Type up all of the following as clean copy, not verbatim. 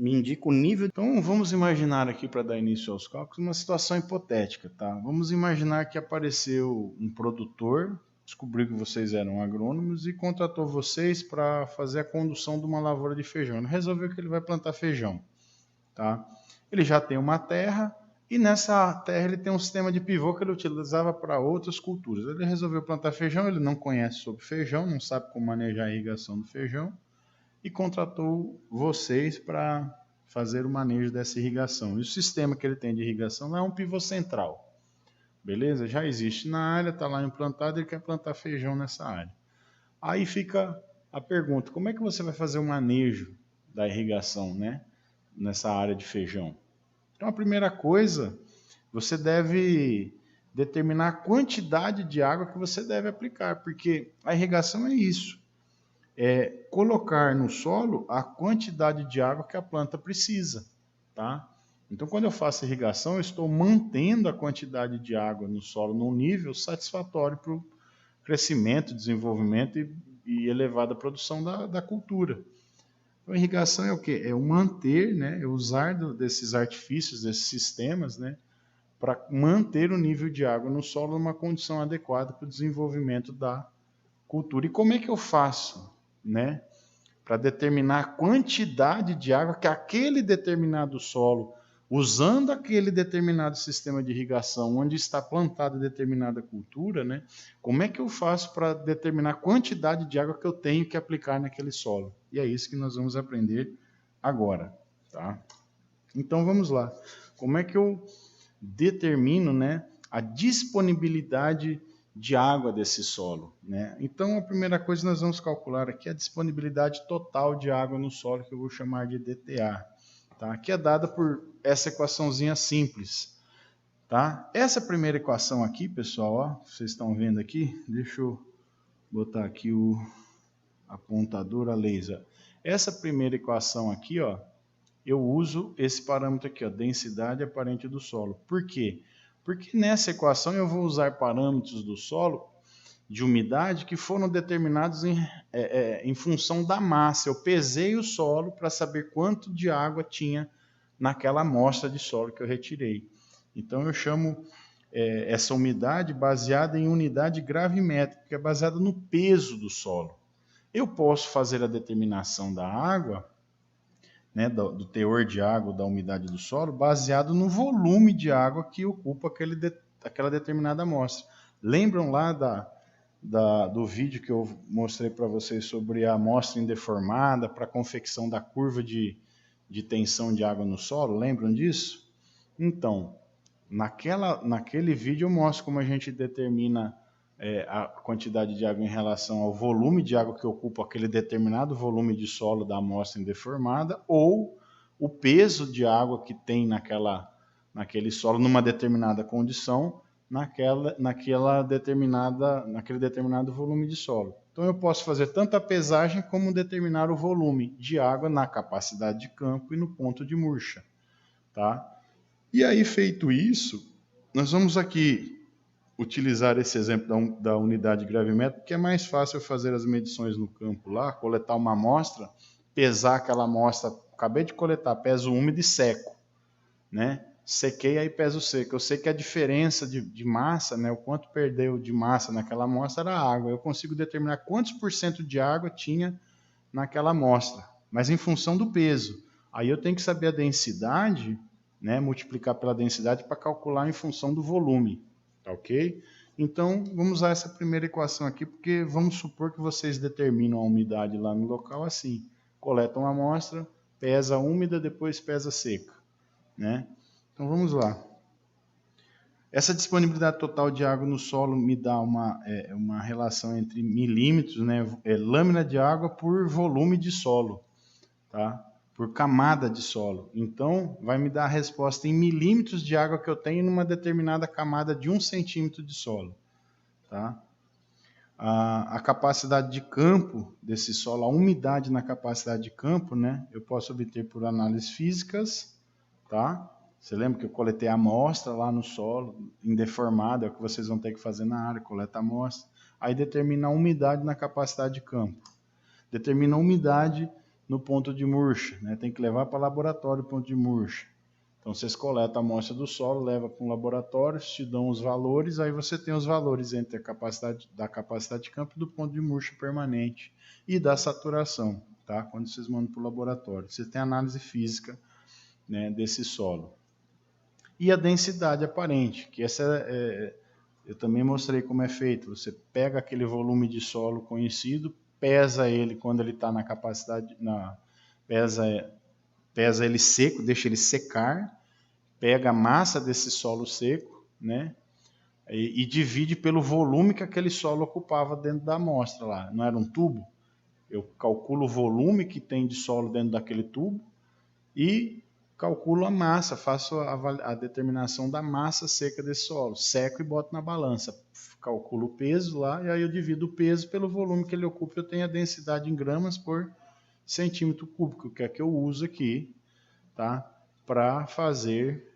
me indica o nível. Então vamos imaginar aqui, para dar início aos cálculos, uma situação hipotética, tá? Vamos imaginar que apareceu um produtor, descobriu que vocês eram agrônomos e contratou vocês para fazer a condução de uma lavoura de feijão. Ele resolveu que ele vai plantar feijão, tá? Ele já tem uma terra e nessa terra ele tem um sistema de pivô que ele utilizava para outras culturas. Ele resolveu plantar feijão, ele não conhece sobre feijão, não sabe como manejar a irrigação do feijão e contratou vocês para fazer o manejo dessa irrigação. E o sistema que ele tem de irrigação não é um pivô central, beleza? Já existe na área, está lá implantado, ele quer plantar feijão nessa área. Aí fica a pergunta, como é que você vai fazer o manejo da irrigação, né, nessa área de feijão? Então a primeira coisa, você deve determinar a quantidade de água que você deve aplicar, porque a irrigação é isso. É colocar no solo a quantidade de água que a planta precisa, tá? Então, quando eu faço irrigação, eu estou mantendo a quantidade de água no solo num nível satisfatório para o crescimento, desenvolvimento e elevada produção da cultura. Então, a irrigação é o quê? É o manter, né? É usar desses artifícios, desses sistemas, né? Para manter o nível de água no solo numa condição adequada para o desenvolvimento da cultura. E como é que eu faço, né, para determinar a quantidade de água que aquele determinado solo, usando aquele determinado sistema de irrigação, onde está plantada determinada cultura, né, como é que eu faço para determinar a quantidade de água que eu tenho que aplicar naquele solo? E é isso que nós vamos aprender agora, tá? Então vamos lá. Como é que eu determino, né, a disponibilidade de água desse solo, né? Então a primeira coisa nós vamos calcular aqui é a disponibilidade total de água no solo, que eu vou chamar de DTA, tá? Que é dada por essa equaçãozinha simples, tá? Essa primeira equação aqui, pessoal, ó, vocês estão vendo aqui, deixa eu botar aqui o apontador a laser. Essa primeira equação aqui, ó, eu uso esse parâmetro aqui, ó, densidade aparente do solo. Por quê? Porque nessa equação eu vou usar parâmetros do solo de umidade que foram determinados em função da massa. Eu pesei o solo para saber quanto de água tinha naquela amostra de solo que eu retirei. Então eu chamo essa umidade baseada em unidade gravimétrica, que é baseada no peso do solo. Eu posso fazer a determinação da água, né, do teor de água, da umidade do solo, baseado no volume de água que ocupa aquela determinada amostra. Lembram lá do vídeo que eu mostrei para vocês sobre a amostra indeformada para a confecção da curva de tensão de água no solo? Lembram disso? Então, naquele vídeo eu mostro como a gente determina a quantidade de água em relação ao volume de água que ocupa aquele determinado volume de solo da amostra indeformada, ou o peso de água que tem naquele solo numa determinada condição, naquele determinado volume de solo. Então eu posso fazer tanto a pesagem como determinar o volume de água na capacidade de campo e no ponto de murcha, tá? E aí, feito isso, nós vamos aqui utilizar esse exemplo da unidade gravimétrica, que é mais fácil fazer as medições no campo lá, coletar uma amostra, pesar aquela amostra, acabei de coletar, peso úmido e seco, né? Sequei, aí peso seco. Eu sei que a diferença de massa, né, o quanto perdeu de massa naquela amostra era a água. Eu consigo determinar quantos por cento de água tinha naquela amostra, mas em função do peso. Aí eu tenho que saber a densidade, né, multiplicar pela densidade para calcular em função do volume. Tá ok? Então, vamos usar essa primeira equação aqui, porque vamos supor que vocês determinam a umidade lá no local assim. Coletam a amostra, pesa úmida, depois pesa seca, né? Então, vamos lá. Essa disponibilidade total de água no solo me dá uma relação entre milímetros, né? Lâmina de água por volume de solo, tá? Por camada de solo. Então, vai me dar a resposta em milímetros de água que eu tenho numa determinada camada de 1 centímetro de solo. Tá? A capacidade de campo desse solo, a umidade na capacidade de campo, né, eu posso obter por análises físicas. Tá? Você lembra que eu coletei a amostra lá no solo, indeformada, é o que vocês vão ter que fazer na área, coleta a amostra. Aí determina a umidade na capacidade de campo. Determina a umidade no ponto de murcha, né? Tem que levar para o laboratório o ponto de murcha. Então vocês coletam a amostra do solo, leva para um laboratório, te dão os valores, aí você tem os valores entre a capacidade de campo e do ponto de murcha permanente e da saturação, tá? Quando vocês mandam para o laboratório. Você tem análise física, né, desse solo. E a densidade aparente, que essa eu também mostrei como é feito. Você pega aquele volume de solo conhecido, pesa ele quando ele está na capacidade, pesa ele seco, deixa ele secar, pega a massa desse solo seco, né, e divide pelo volume que aquele solo ocupava dentro da amostra lá. Não era um tubo? Eu calculo o volume que tem de solo dentro daquele tubo e calculo a massa, faço a determinação da massa seca desse solo, seco e boto na balança, calculo o peso lá, e aí eu divido o peso pelo volume que ele ocupa, eu tenho a densidade em gramas por centímetro cúbico, que é que eu uso aqui, tá? Para fazer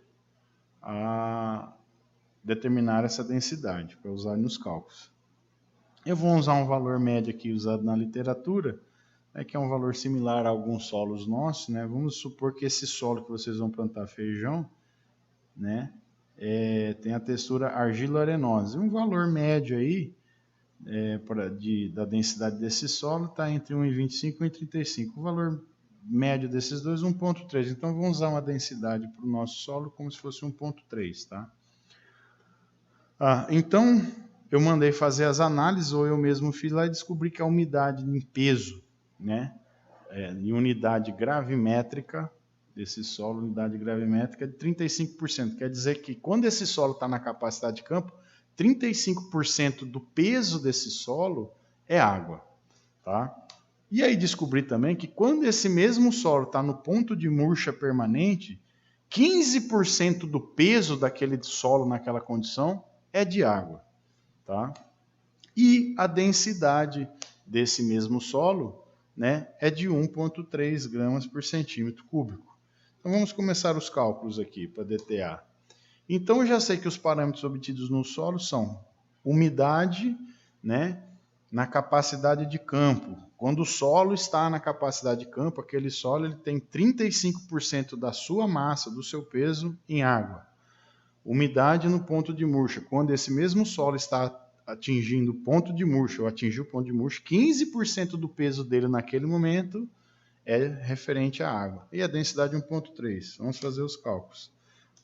determinar essa densidade, para usar nos cálculos. Eu vou usar um valor médio aqui usado na literatura, que é um valor similar a alguns solos nossos, né? Vamos supor que esse solo que vocês vão plantar feijão, né, tem a textura argilo-arenosa. Um valor médio aí da densidade desse solo está entre 1,25 e 1,35. O valor médio desses dois, 1,3. Então vamos usar uma densidade para o nosso solo como se fosse 1,3, tá? Então eu mandei fazer as análises, ou eu mesmo fiz lá e descobri que a umidade em peso, né, em unidade gravimétrica desse solo, unidade gravimétrica é de 35%. Quer dizer que quando esse solo está na capacidade de campo, 35% do peso desse solo é água, tá? E aí descobri também que quando esse mesmo solo está no ponto de murcha permanente, 15% do peso daquele solo naquela condição é de água, tá? E a densidade desse mesmo solo, né, é de 1,3 gramas por centímetro cúbico. Então vamos começar os cálculos aqui para DTA. Então eu já sei que os parâmetros obtidos no solo são umidade, né, na capacidade de campo. Quando o solo está na capacidade de campo, aquele solo ele tem 35% da sua massa, do seu peso, em água. Umidade no ponto de murcha. Quando esse mesmo solo está atingindo o ponto de murcha, ou atingiu o ponto de murcha, 15% do peso dele naquele momento é referente à água. E a densidade 1,3. Vamos fazer os cálculos.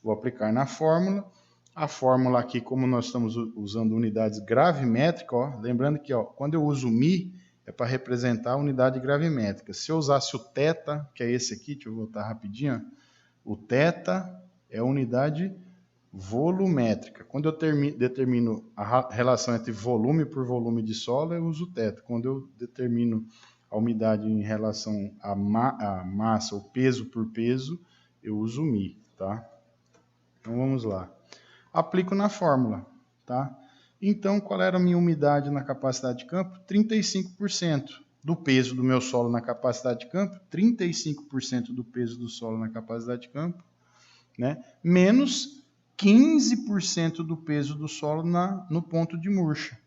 Vou aplicar na fórmula. A fórmula aqui, como nós estamos usando unidades gravimétricas, ó, lembrando que quando eu uso Mi, é para representar a unidade gravimétrica. Se eu usasse o θ, que é esse aqui, deixa eu voltar rapidinho, ó, o θ é a unidade volumétrica. Quando eu determino a relação entre volume por volume de solo, eu uso θ. Quando eu determino a umidade em relação à massa, ou peso por peso, eu uso Mi, tá? Então vamos lá. Aplico na fórmula, tá? Então, qual era a minha umidade na capacidade de campo? 35% do peso do meu solo na capacidade de campo, 35% do peso do solo na capacidade de campo, né? Menos 15% do peso do solo no ponto de murcha,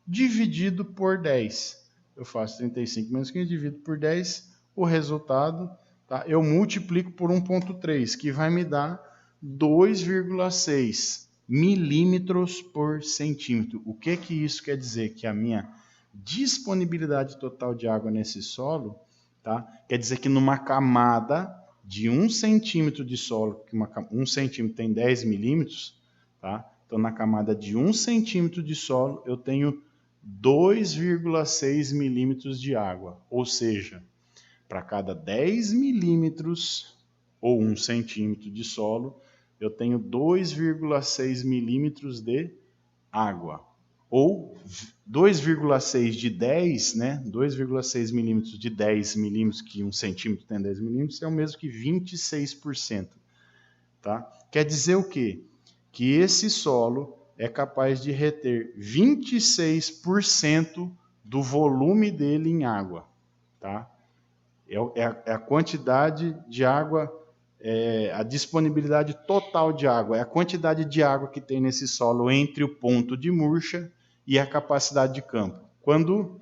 dividido por 10. Eu faço 35 menos 15, divido por 10, o resultado, tá? Eu multiplico por 1,3, que vai me dar 2,6 milímetros por centímetro. O que isso quer dizer? Que a minha disponibilidade total de água nesse solo, tá? Quer dizer que numa camada de 1 centímetro de solo, que 1 centímetro tem 10 milímetros, tá? Então na camada de 1 centímetro de solo eu tenho 2,6 milímetros de água, ou seja, para cada 10 milímetros ou 1 centímetro de solo, eu tenho 2,6 milímetros de água. Ou 2,6 de 10, né? 2,6 milímetros de 10 milímetros, que 1 centímetro tem 10 milímetros, é o mesmo que 26%. Tá? Quer dizer o quê? Que esse solo é capaz de reter 26% do volume dele em água. Tá? É a quantidade de água, a disponibilidade total de água, é a quantidade de água que tem nesse solo entre o ponto de murcha e a capacidade de campo. Quando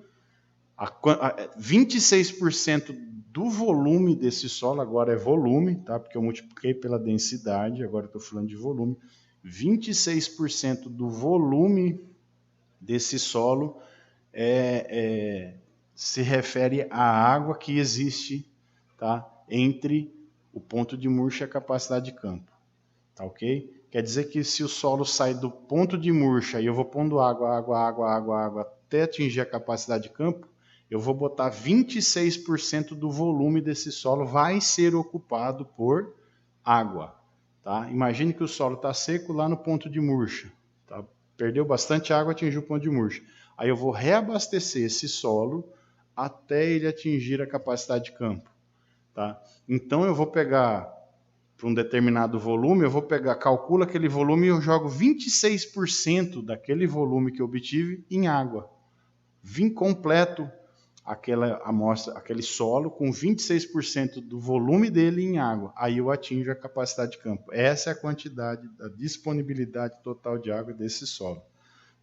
26% do volume desse solo, agora é volume, tá? Porque eu multipliquei pela densidade, agora estou falando de volume. 26% do volume desse solo se refere à água que existe, tá? Entre o ponto de murcha e a capacidade de campo. Tá, ok? Quer dizer que se o solo sai do ponto de murcha e eu vou pondo água até atingir a capacidade de campo, eu vou botar 26% do volume desse solo vai ser ocupado por água. Tá? Imagine que o solo está seco lá no ponto de murcha. Tá? Perdeu bastante água, atingiu o ponto de murcha. Aí eu vou reabastecer esse solo até ele atingir a capacidade de campo. Tá? Então eu vou pegar, para um determinado volume, calculo aquele volume e eu jogo 26% daquele volume que eu obtive em água. Vim completo aquela amostra, aquele solo com 26% do volume dele em água. Aí eu atinjo a capacidade de campo. Essa é a quantidade, a disponibilidade total de água desse solo.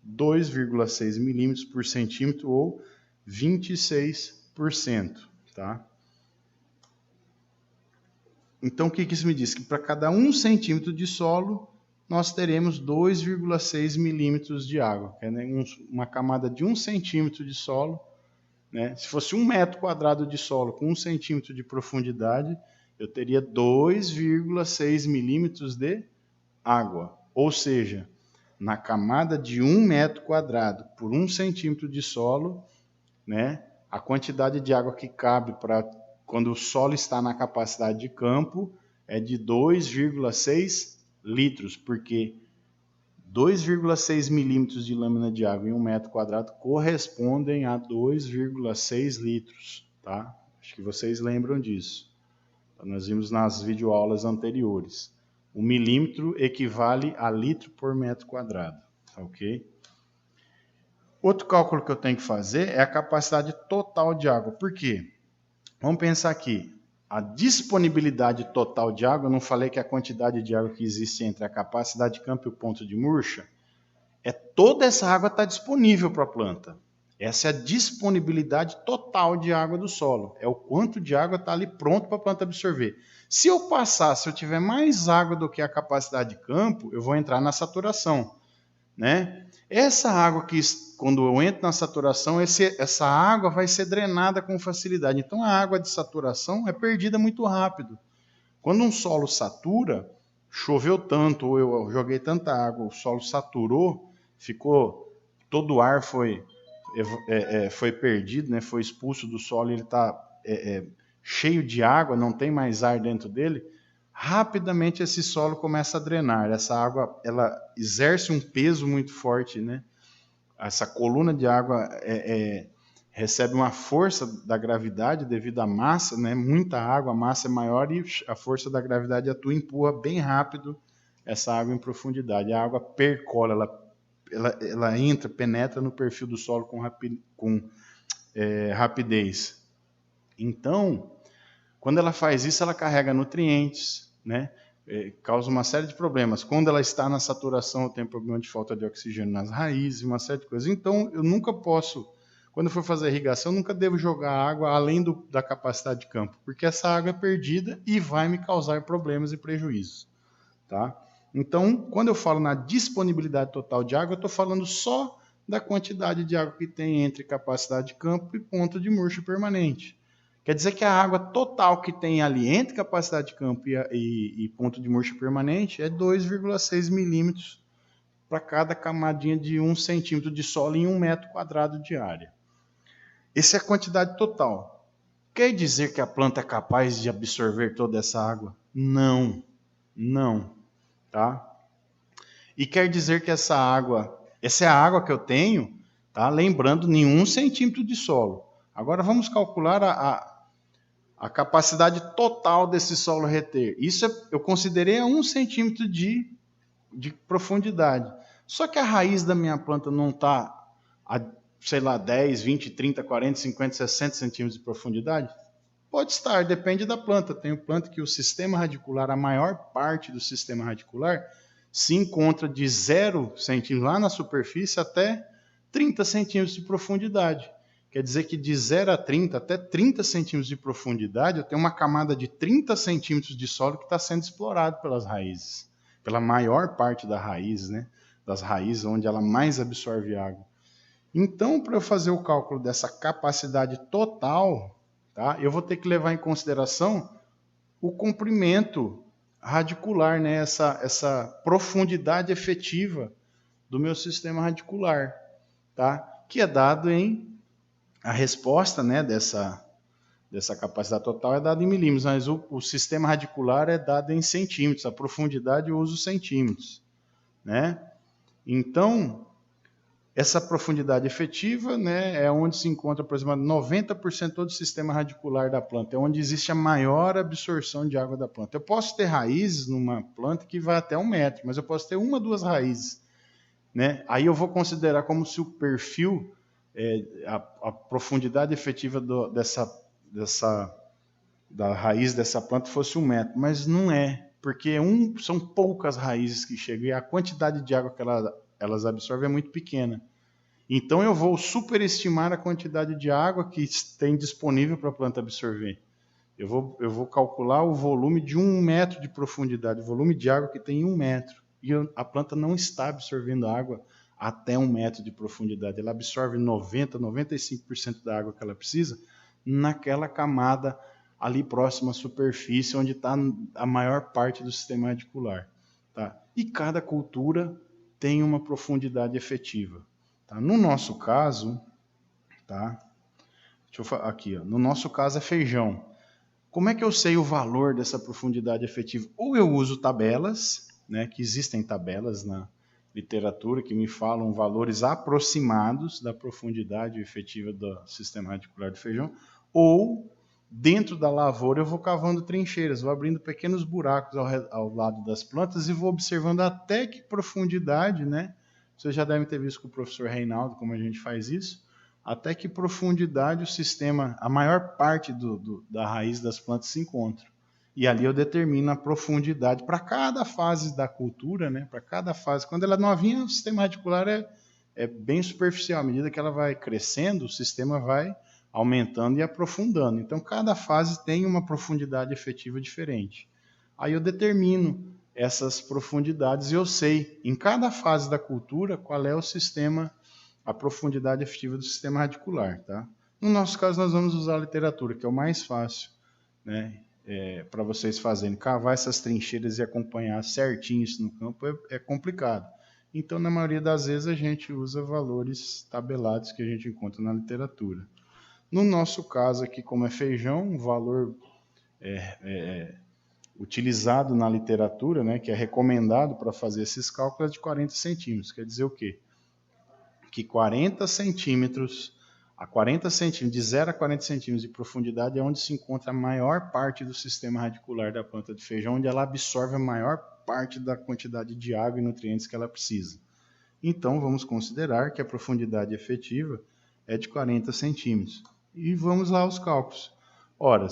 2,6 milímetros por centímetro ou 26%, tá? Então, o que isso me diz? Que para cada 1 centímetro de solo, nós teremos 2,6 milímetros de água. Que é, né, uma camada de 1 centímetro de solo. Né? Se fosse 1 metro quadrado de solo com 1 centímetro de profundidade, eu teria 2,6 milímetros de água. Ou seja, na camada de 1 metro quadrado por 1 centímetro de solo, né, a quantidade de água que cabe para quando o solo está na capacidade de campo é de 2,6 litros, porque 2,6 milímetros de lâmina de água em 1 metro quadrado correspondem a 2,6 litros. Tá? Acho que vocês lembram disso. Então, nós vimos nas videoaulas anteriores. 1 milímetro equivale a litro por metro quadrado. Ok? Outro cálculo que eu tenho que fazer é a capacidade total de água. Por quê? Vamos pensar aqui. A disponibilidade total de água, eu não falei que a quantidade de água que existe entre a capacidade de campo e o ponto de murcha, toda essa água está disponível para a planta. Essa é a disponibilidade total de água do solo. É o quanto de água está ali pronto para a planta absorver. Se eu tiver mais água do que a capacidade de campo, eu vou entrar na saturação. Né? Essa água que, quando eu entro na saturação, essa água vai ser drenada com facilidade. Então, a água de saturação é perdida muito rápido. Quando um solo satura, choveu tanto, ou eu joguei tanta água, o solo saturou, todo o ar foi perdido, né? Foi expulso do solo, ele está cheio de água, não tem mais ar dentro dele. Rapidamente esse solo começa a drenar. Essa água, ela exerce um peso muito forte, né? Essa coluna de água recebe uma força da gravidade devido à massa, né? Muita água, a massa é maior e a força da gravidade atua e empurra bem rápido essa água em profundidade. A água percola, ela entra, penetra no perfil do solo com rapidez. Então, quando ela faz isso, ela carrega nutrientes, né? Causa uma série de problemas. Quando ela está na saturação, eu tenho problema de falta de oxigênio nas raízes, uma série de coisas. Então, eu nunca posso, quando eu for fazer irrigação, eu nunca devo jogar água além da capacidade de campo, porque essa água é perdida e vai me causar problemas e prejuízos. Tá? Então, quando eu falo na disponibilidade total de água, eu estou falando só da quantidade de água que tem entre capacidade de campo e ponto de murcha permanente. Quer dizer que a água total que tem ali entre capacidade de campo e ponto de murcha permanente é 2,6 milímetros para cada camadinha de 1 centímetro de solo em 1 metro quadrado de área. Essa é a quantidade total. Quer dizer que a planta é capaz de absorver toda essa água? Não, não. Tá? E quer dizer que essa é a água que eu tenho, tá? Lembrando, em 1 centímetro de solo. Agora vamos calcular a capacidade total desse solo reter. Isso eu considerei a 1 centímetro de profundidade. Só que a raiz da minha planta não está a, sei lá, 10, 20, 30, 40, 50, 60 centímetros de profundidade? Pode estar, depende da planta. Tem planta que o sistema radicular, a maior parte do sistema radicular, se encontra de 0 centímetros lá na superfície até 30 centímetros de profundidade. quer dizer que de 0 a 30, até 30 centímetros de profundidade, eu tenho uma camada de 30 centímetros de solo que está sendo explorado pelas raízes, pela maior parte da raiz, né? Das raízes onde ela mais absorve água. Então, para eu fazer o cálculo dessa capacidade total, tá, eu vou ter que levar em consideração o comprimento radicular, né, essa profundidade efetiva do meu sistema radicular, tá, que é dado em a resposta, né, dessa capacidade total é dada em milímetros, mas o sistema radicular é dado em centímetros, a profundidade eu uso centímetros, né? Então, essa profundidade efetiva, né, é onde se encontra aproximadamente 90% do sistema radicular da planta, é onde existe a maior absorção de água da planta. Eu posso ter raízes numa planta que vai até 1 metro, mas eu posso ter 1, 2 raízes, né? Aí eu vou considerar como se o perfil, a profundidade efetiva da raiz dessa planta fosse 1 metro, mas não é, porque são poucas raízes que chegam e a quantidade de água que elas absorvem é muito pequena. Então eu vou superestimar a quantidade de água que tem disponível para a planta absorver. Eu vou calcular o volume de 1 metro de profundidade, o volume de água que tem em 1 metro. E a planta não está absorvendo água até 1 metro de profundidade. Ela absorve 90%, 95% da água que ela precisa naquela camada ali próxima à superfície, onde está a maior parte do sistema radicular. Tá? E cada cultura tem uma profundidade efetiva. Tá? No nosso caso, tá? Deixa eu falar aqui, ó. No nosso caso é feijão. Como é que eu sei o valor dessa profundidade efetiva? Ou eu uso tabelas, né, que existem tabelas na literatura que me falam valores aproximados da profundidade efetiva do sistema radicular do feijão, ou dentro da lavoura eu vou cavando trincheiras, vou abrindo pequenos buracos ao lado das plantas e vou observando até que profundidade, né? Vocês já devem ter visto com o professor Reinaldo como a gente faz isso, até que profundidade o sistema, a maior parte da raiz das plantas se encontra. E ali eu determino a profundidade para cada fase da cultura, né? Para cada fase. Quando ela é novinha, o sistema radicular é bem superficial. À medida que ela vai crescendo, o sistema vai aumentando e aprofundando. Então, cada fase tem uma profundidade efetiva diferente. Aí eu determino essas profundidades e eu sei, em cada fase da cultura, qual é o sistema, a profundidade efetiva do sistema radicular. Tá? No nosso caso, nós vamos usar a literatura, que é o mais fácil, né? Para vocês fazerem. Cavar essas trincheiras e acompanhar certinho isso no campo é complicado. Então, na maioria das vezes, a gente usa valores tabelados que a gente encontra na literatura. No nosso caso aqui, como é feijão, o valor utilizado na literatura, né, que é recomendado para fazer esses cálculos, é de 40 centímetros. Quer dizer o quê? Que 40 centímetros, de 0 a 40 centímetros de profundidade é onde se encontra a maior parte do sistema radicular da planta de feijão, onde ela absorve a maior parte da quantidade de água e nutrientes que ela precisa. Então, vamos considerar que a profundidade efetiva é de 40 centímetros. E vamos lá aos cálculos. Ora,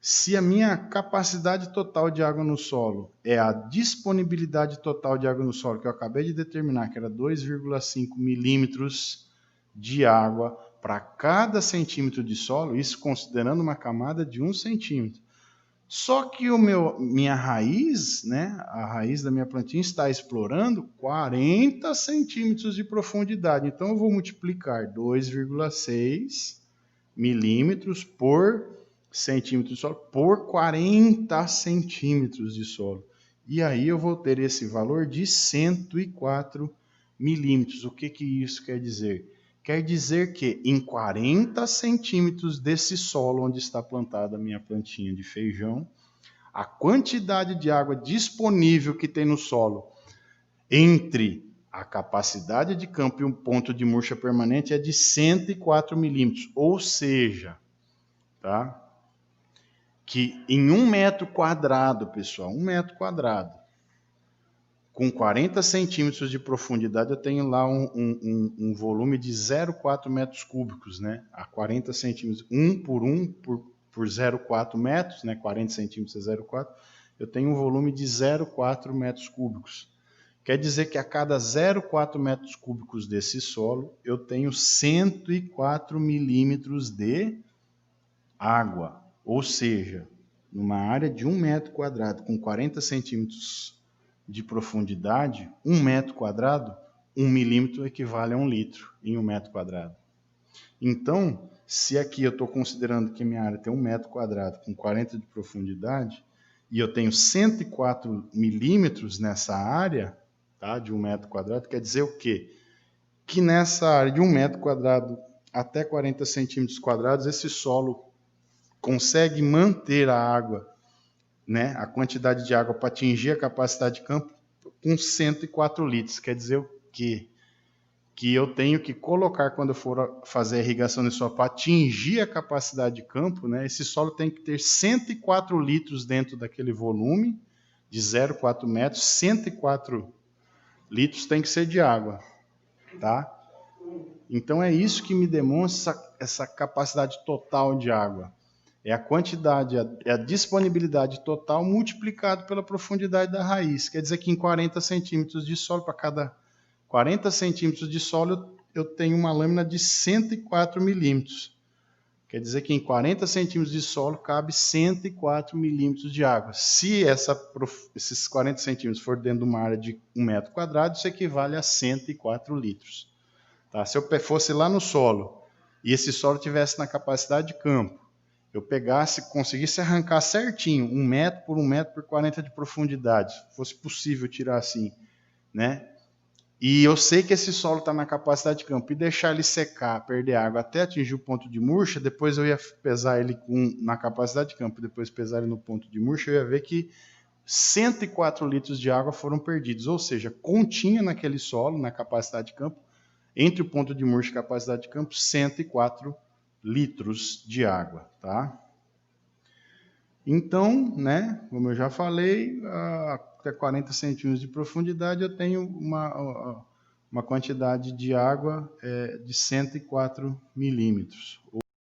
se a minha capacidade total de água no solo é a disponibilidade total de água no solo, que eu acabei de determinar, que era 2,5 milímetros de água para cada centímetro de solo, isso considerando uma camada de 1 centímetro. Só que minha raiz, né, a raiz da minha plantinha está explorando 40 centímetros de profundidade. Então, eu vou multiplicar 2,6 milímetros por centímetro de solo por 40 centímetros de solo. E aí eu vou ter esse valor de 104 milímetros. O que isso quer dizer? Quer dizer que em 40 centímetros desse solo onde está plantada a minha plantinha de feijão, a quantidade de água disponível que tem no solo entre a capacidade de campo e um ponto de murcha permanente é de 104 milímetros. Ou seja, tá? Que em 1 metro quadrado, pessoal, 1 metro quadrado, com 40 centímetros de profundidade, eu tenho lá um volume de 0,4 metros cúbicos, né? A 40 centímetros, 1 por 0,4 metros, né? 40 centímetros é 0,4, eu tenho um volume de 0,4 metros cúbicos. Quer dizer que a cada 0,4 metros cúbicos desse solo, eu tenho 104 milímetros de água. Ou seja, numa área de 1 metro quadrado com 40 centímetros de profundidade, 1 metro quadrado, 1 milímetro equivale a 1 litro em 1 metro quadrado. Então, se aqui eu estou considerando que minha área tem 1 metro quadrado com 40 de profundidade, e eu tenho 104 milímetros nessa área, tá, de 1 metro quadrado, quer dizer o quê? Que nessa área de 1 metro quadrado até 40 centímetros quadrados, esse solo consegue manter a água, né, a quantidade de água para atingir a capacidade de campo com 104 litros. Quer dizer o quê? Que eu tenho que colocar, quando eu for fazer a irrigação de solo para atingir a capacidade de campo, né, esse solo tem que ter 104 litros dentro daquele volume de 0,4 metros, 104 litros tem que ser de água, tá? Então é isso que me demonstra essa capacidade total de água. É a quantidade, é a disponibilidade total multiplicado pela profundidade da raiz. Quer dizer que em 40 centímetros de solo, para cada 40 centímetros de solo, eu tenho uma lâmina de 104 milímetros. Quer dizer que em 40 centímetros de solo cabe 104 milímetros de água. Se esses 40 centímetros for dentro de uma área de 1 metro quadrado, isso equivale a 104 litros. Tá? Se eu fosse lá no solo e esse solo tivesse na capacidade de campo, eu conseguisse arrancar certinho 1 metro por 1 metro por 40 de profundidade, fosse possível tirar assim, né? E eu sei que esse solo está na capacidade de campo, e deixar ele secar, perder água até atingir o ponto de murcha, depois eu ia pesar ele na capacidade de campo, depois pesar ele no ponto de murcha, eu ia ver que 104 litros de água foram perdidos, ou seja, continha naquele solo, na capacidade de campo, entre o ponto de murcha e a capacidade de campo, 104 litros de água, tá? Então, né, como eu já falei, até 40 centímetros de profundidade eu tenho uma quantidade de água de 104 milímetros,